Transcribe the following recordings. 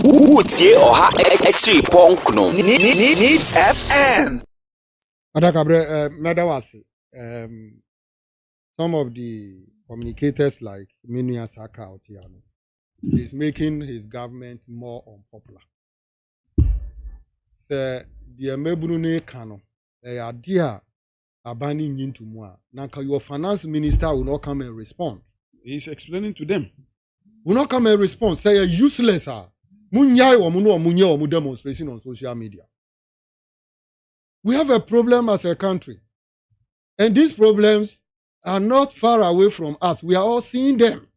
Utie oha extra punk no. Needs FM. Adakabre, Medawasi, some of the communicators like Minuya Saka Otiano is making his government more unpopular. The Mebrune Kano, they are dear abandoning into moi. Now, your finance minister will not come and respond. He's explaining to them. Will not come and respond. Say you're useless. Munyai or muno or munya or demonstration on social media. We have a problem as a country. And these problems are not far away from us. We are all seeing them.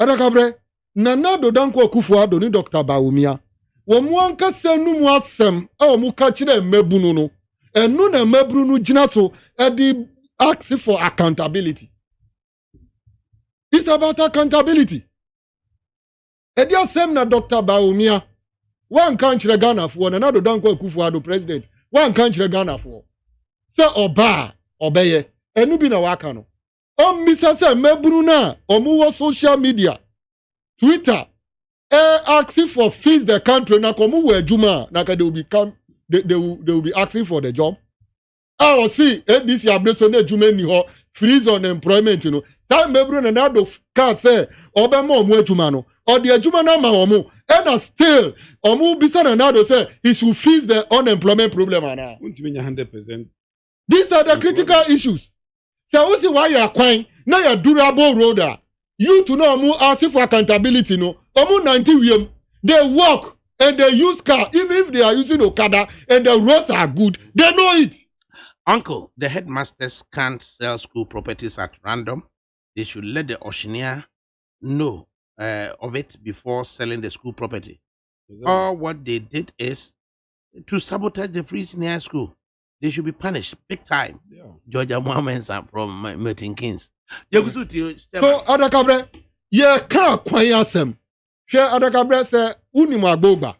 Adakabre, Nana Dodanko Kufuado ni Dr. Bawumia. Wamwanka senu mwasem, muka chile mebununo. And nuna mebrunu jinaso, edi ask for accountability. It's about accountability. Edia sem na Dr. Bawumia. One country Ghana for another Danko Kufuado president. One country Ghana for. Say oba obeye. Enu bi na wakano. Misa se mebruna omuwa social media. Twitter. Asking for fees the country na komu we juma na they will become they will be asking for the job. I see this yabreso ne juma ni ho freeze on employment you know. That mebruna na do ka say obema omu juma no. Or the juma na ma omu. And still, Omu Bisa Nado say he should fix the unemployment problem. 100%. These are the critical issues. So, we see why you are crying. Now you're durable roader. You to know Omu asking for accountability. No, Omu 90 WM. They work and they use car. Even if they are using Okada and the roads are good, they know it. Uncle, the headmasters can't sell school properties at random. They should let the auctioneer know of it before selling the school property. Or what they did is to sabotage the Free Senior School. They should be punished big time. Yeah. Georgia Mohammed from Milton Keynes. So Adakabre, ye can't kwanya sem. Here Adakabre say unimu agboba.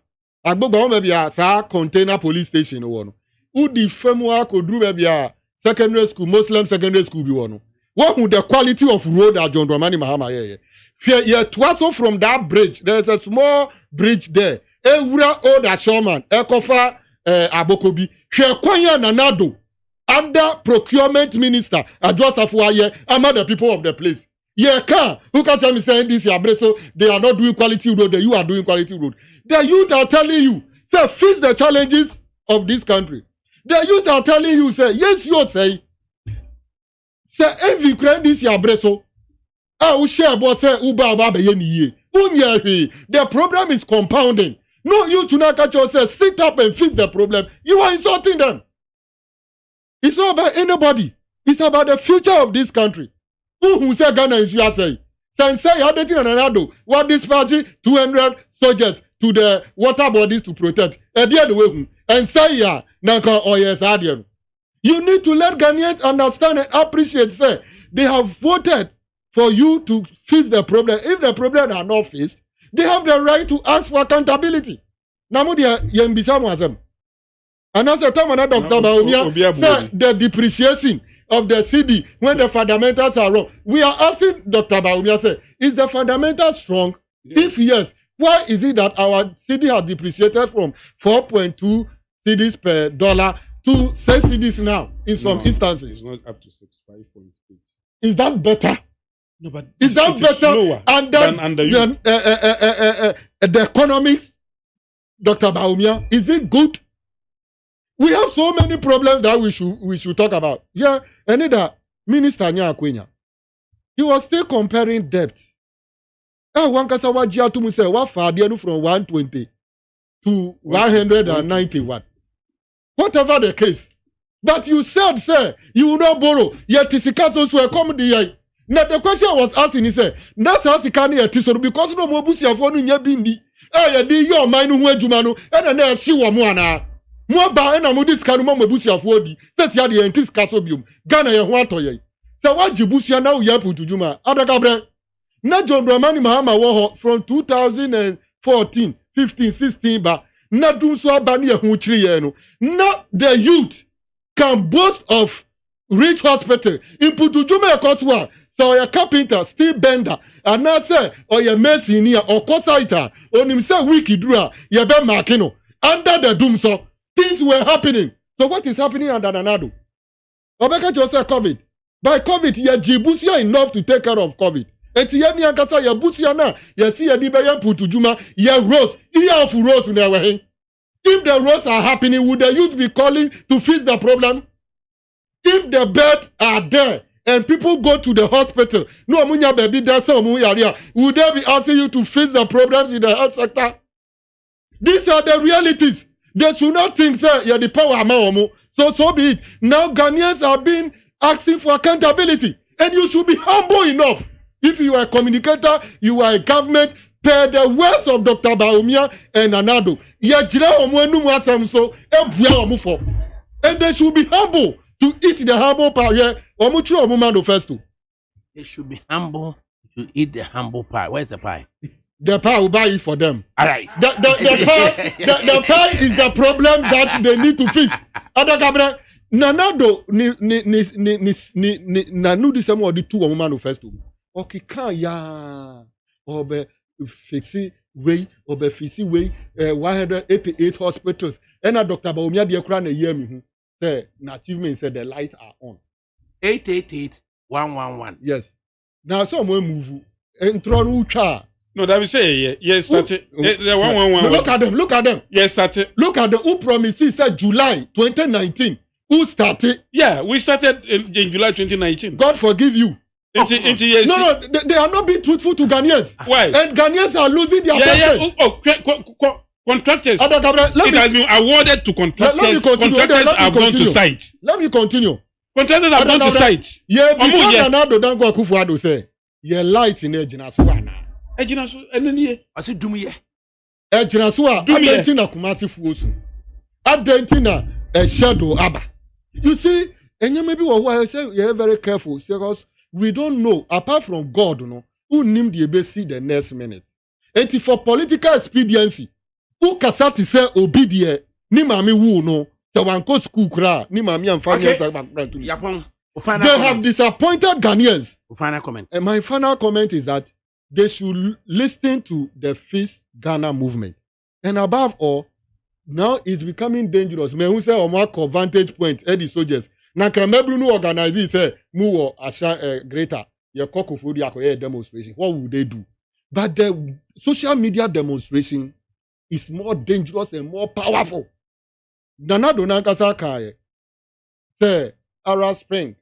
Agboba maybe a container police station one. Udi femwa kodru be a secondary school, Muslim secondary school be one. What would the quality of road at John Dramani Mahama here? Here, twaso from that bridge. There's a small bridge there. Ewura old Ashoman, Ekofa Abokobi. Here, Kwanya Nanado, under procurement minister, Adwasafuaye, among the people of the place. Yeah, who can tell me saying this? So they are not doing quality road. You are doing quality road. The youth are telling you, say, face the challenges of this country. The youth are telling you, say, yes, you say, if you create this Yabreso. The problem is compounding. No, you Tunakacho says sit up and fix the problem. You are insulting them. It's not about anybody. It's about the future of this country. Who say Ghana is USA? Sensei Adetin and Anado were dispatching 200 soldiers to the water bodies to protect. And say ya Naka or yes Adian. You need to let Ghanaians understand and appreciate. Say they have voted for you to fix the problem. If the problem are not fixed, they have the right to ask for accountability. Namudia Yembisa Mwazem. And as a time Dr. Bawumia said the depreciation of the CD when the fundamentals are wrong. We are asking Dr. Bawumia say, is the fundamental strong? Yes. If yes, why is it that our CD has depreciated from 4.2 CDs per dollar to 6 CDs now in some instances? It's not up to 6, 5.8. Is that better? No, but is that better than under the economics, Dr. Bawumia? Is it good? We have so many problems that we should talk about. Yeah, and that Minister Nyakwenya, he was still comparing debt. One kasawa jia to say what fadianu from 120 to 191. Whatever the case, but you said, sir, you will not borrow. Yet tisikaso so come the. Now the question was asking, he said, that's how he can't etisoro because no more busi afonu nyabindi. Eh, di yo mine who jumano, and then she wa mwana. Mwaba ena mudis kanuma busi afodi. That's ya the antis kasobium. Ghana ya huato ye. So what jibusi na uyapu to juma. Adakabre. Na John Dramani Mahama woho from 2014, 15, 16 ba. Na dunso abani ya huchiri yenu. Na the youth can boast of rich hospital. In Putujuma Koswa. So a carpenter, steel bender, and now say or your mercy near or cosaita on himself wiki dura ye be markino under the doom so things were happening. So what is happening under Nanado? Obeka just say COVID. By COVID, ye jibusia enough to take care of COVID. Eti ye ni ankasa ye busia na ye see ye di be ye putu juma ye rose. Ye of rose in our way. If the roads are happening, would the youth be calling to fix the problem? If the beds are there and people go to the hospital, no munya baby that's would they be asking you to fix the problems in the health sector? These are the realities. They should not think, sir, you're the power amount. So be it. Now Ghanaians are being asking for accountability. And you should be humble enough. If you are a communicator, you are a government, per the words of Dr. Bawumia and Nanado. And they should be humble to eat the humble pie. They should be humble to eat the humble pie. Where's the pie? The pie will buy it for them. All right. The pie is the problem that they need to fix. Nanado nanu di some of the two manifesto. Okay, can ya obe fixi way obe fixi way 188 hospitals. And Dr. Bawumia de kra na year me say na achievement said the lights are on. 888-111. Yes. Now someone move entron ucha. No, that we say yes started. The 111. Look at them. Yes started. Look at the who promises said July 2019. Who started? Yeah, we started in July 2019. God forgive you. Yes. No, they are not being truthful to Ghanaians. Why? And Ghanaians are losing their patience. Contractors. It has been awarded to contractors. Contractors have gone to site. Let me continue. Contractors have gone to site. Yeah, because Nanado Dango Akufo-Addo say, "Ye light in Ejinaso ana." Ejinaso, eneniye. I say dumiye. Ejinaso a adentina Kumasi fuosu. Adentina a shadow aba. You see, and you maybe why I say you're very careful because we don't know apart from God, who named the ABC the next minute. And for political expediency, who kasati say obedient ni mami wu no the one go school kra ni mami and family. They have disappointed Ghanaians. Final comment. And my final comment is that they should listen to the Fix Ghana movement. And above all, now it's becoming dangerous. Me who say Omako vantage point the soldiers. Na kemebru no organize say mu asha greater ye kokofodi akoye demonstration. What would they do? But the social media demonstration is more dangerous and more powerful. Nanado Nankasa Kaye say Arab Spring.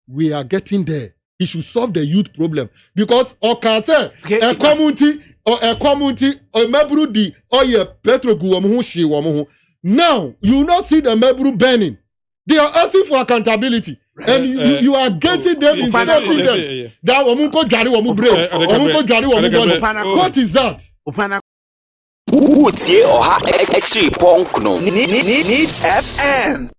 We are getting there. He should solve the youth problem because say a community or mebru di or ye petrogu womu shi womu. Now you not see the mebru burning. They are asking for accountability, and you are getting them insulting them. That womunko jari womu brave. Womunko jari womu brave. What is that? Utie oha echi ponkno. Needs FM.